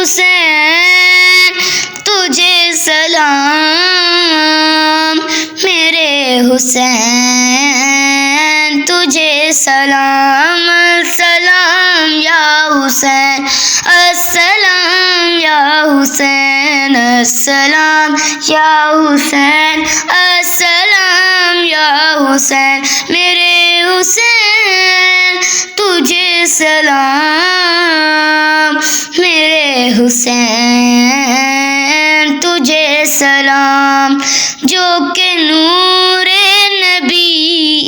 حسین تجھے سلام، میرے حسین تجھے سلام، سلام یا حسین، السلام یا حسین، السلام یا حسین، السلام یا حسین، میرے حسین تجھے سلام، میرے حسین تجھے سلام، جو کہ نور نبی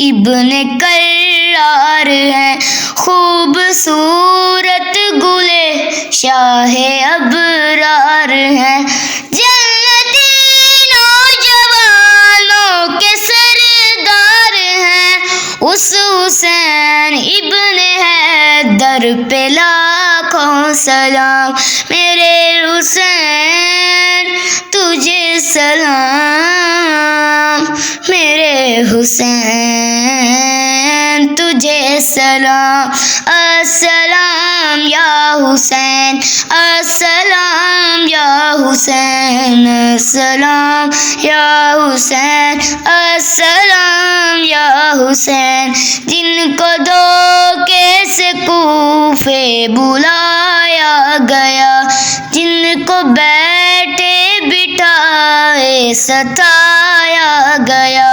ابن کرار ہے، خوبصورت گلے شاہ ابرار ہے، جنتی نوجوانوں کے سردار ہیں، اس حسین ابن حیدر پہ لاکھوں سلام، میرے حسین تجھے سلام، میرے حسین تجھے سلام، السلام یا حسین، السلام یا حسین، السلام یا حسین، السلام یا حسین، جن کو دھوکے سے کوفے بلایا گیا، جن کو بیٹھے بٹھائے ستایا گیا،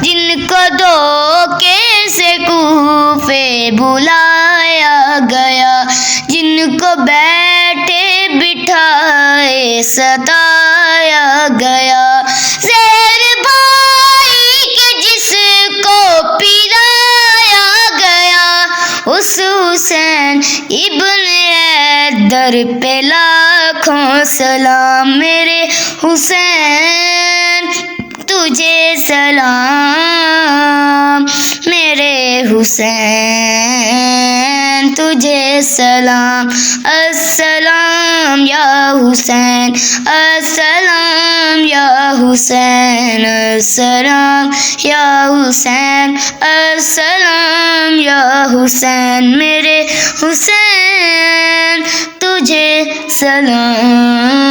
جن کو دھوکے سے کوفے بلایا گیا، جن کو بیٹھے بٹھائے ستایا گیا، زہر بھائی کے جس کو پلایا گیا، اس حسین ابن حیدر پہ لاکھوں سلام، میرے حسین تجھے سلام، میرے حسین تجھے سلام، السلام یا حسین، السلام یا حسین، السلام یا حسین، السلام یا حسین، میرے حسین تجھے سلام۔